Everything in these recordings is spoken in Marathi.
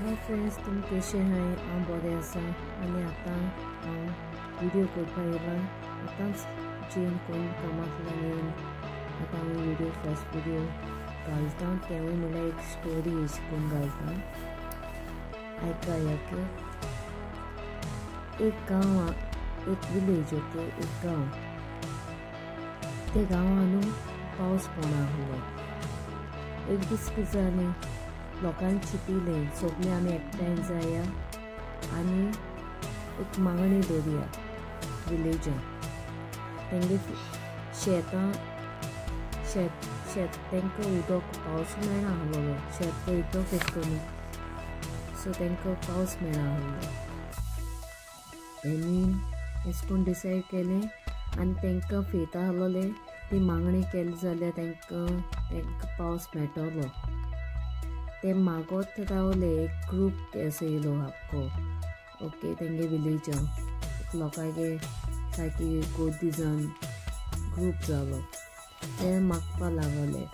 हाय फ्रेंड्स, तुम कशे हाय? हांव बरें आसा आनी आतां हांव विडियो करपाक येयलां. आतांच जेवन करून कामांतल्यान येवन आतां हांव विडियो फर्स्ट विडियो घालतां. तेवूय म्हणल्यार एक स्टोरी अशी करून घालतां. आयका ओके. एक गांव, एक विलेज, ओके, एक गांव. ते गांवांत न्हू पावस पडना आसलो. एक दीस कितें जालें, लोकांनी चिंतिल्लें सगळीं आमी एकठांय जाया आनी एक मागणी दवरुया विलेजान. तेंगे शेत तांकां उदक पावस मेळना आसलो. शेत रोयतकच आसता न्हू, सो तांकां पावस मेळना आसलो. तेमी अशें करून डिसायड केलें आनी तांकां फेथ आसलोलें ती मागणी केली जाल्यार तांकां पावस मेळटलो. ते मागोत रावले. एक ग्रूप असो येयलो आख्खो, ओके, तेंगे विलेजान लोकांगे सारकी गर्दी जावन ग्रूप जालो. ते मागपा लागले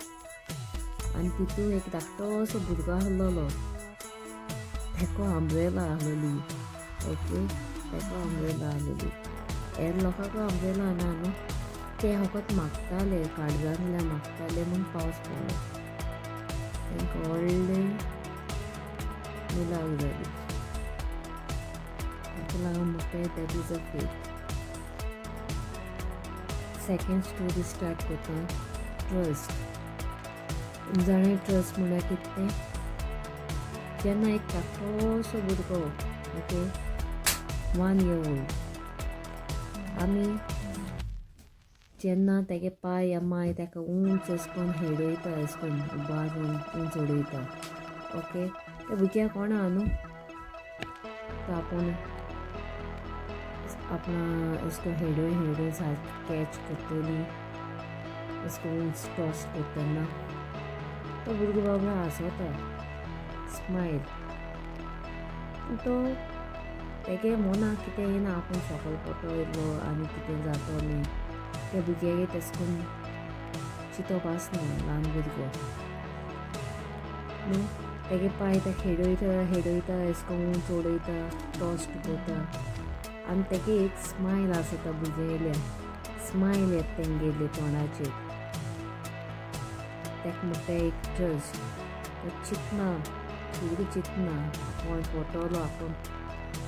आनी तितून एक धाकटोसो भुरगो आसलोलो. तेका अम्ब्रेला आसलोली, ओके, तेका अम्ब्रेला आसलोली. हेर लोकांक अम्ब्रेला ना न्हू. ते फकत मागताले, काळजांतल्यान मागताले म्हूण पावस पडलो. तांकां व्हडलें मिलाग जाली. ताका लागून म्हणटा that is a faith. Second story start करता. ट्रस्ट. जाणें ट्रस्ट म्हळ्यार कितें तें? जेन्ना एक धाकटोसो भुरगो, ओके, 1 year old, आमी जेन्ना तेगे पाय या माय ताका उंच अशें करून हेडयता, अशें करून उबारून उंच उडयता, ओके, त्या भुरग्याक कोणा न्हू तो आपूण आपणा अशें करून हेडून सारकी कॅच करतली, अशें करून उंच टॉस करतना तो भुरगो बाबडो हांसोता, स्मायल. तो तेगे मनाक कितें येना आपूण सकयल पडटलो आनी कितें जातलें. त्या भुरग्याक तशें करून चिंतप आसना. ल्हान भुरगो न्हू. तेगे पांय ते हेडयता अशें करून उंच उडयता, टॉस करता आनी तेगे एक स्मायल आसता भुरग्याल्या. स्मायल येता तेंगेले तोंडाचेर. तेका म्हणटा एक ट्रस्ट. तो चिंतना, फुडें चिंतना आपूण पडटलो,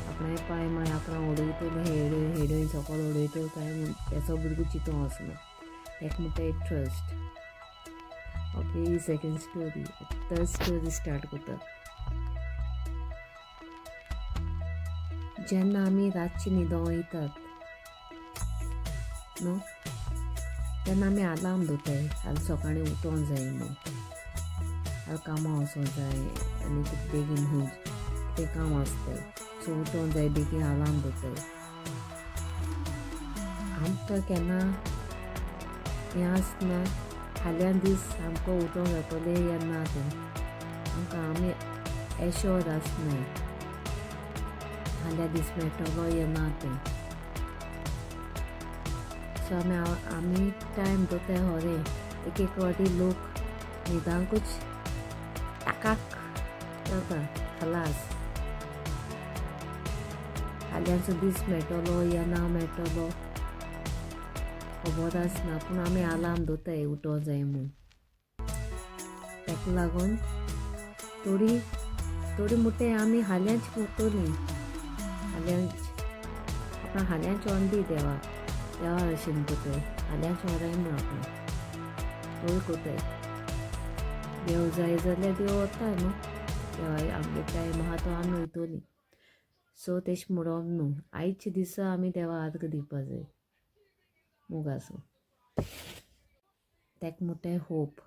आपणाय पांय माय आपणा उडयतलो, हेडून सकयल उडयतलो काय म्हूण तेचो भुरगो चिंतूंक वचना. तेका म्हणटा एक ट्रस्ट, ओके. ही second story. Third story start करता. जेन्ना आमी रातची न्हिदों वयतात न्हू, तेन्ना आमी अलार्म दवरताय, फाल्यां सकाळीं उठोंक जाय म्हणून, फाल्यां कामां वचोंक जाय आनी बेगीन खंय कितें काम आसताय, सो उठोंक जाय बेगीन अलार्म दवरताय. आमकां केन्ना हें आसना फाल्यां दीस आमकां उठोंक जातलें या ना तें. आमी एश्योर्ड आसनाय फाल्यां दीस मेळटलो या ना तें. सो आमी टायम दवरताय खरें. एक फावटी लोक न्हिदांकूच टाकाक जाता, खलास. फाल्यांचो दीस मेळटलो या ना मेळटलो खबर आसना, पूण आमी अलार्म दवरताय उठोंक जाय म्हूण. ताका लागून थोडी म्हणटाय आमी हाल्यांच उठतलीं, आपणा हाल्यांच व्हरली देवा अशें कोताय. हाल्यांच व्हराय म्हूण आपणा थोडी कोताय. देव जाय जाल्यार देव व्हरता न्हू. देवा आमगे टायम आहा तो आमी वयतलीं. सो तेशें म्हणप न्हू. आयच्या दिसा आमी देवा आर्ग दिवपा जाय मोगाचो. ताका म्हणटाय होप.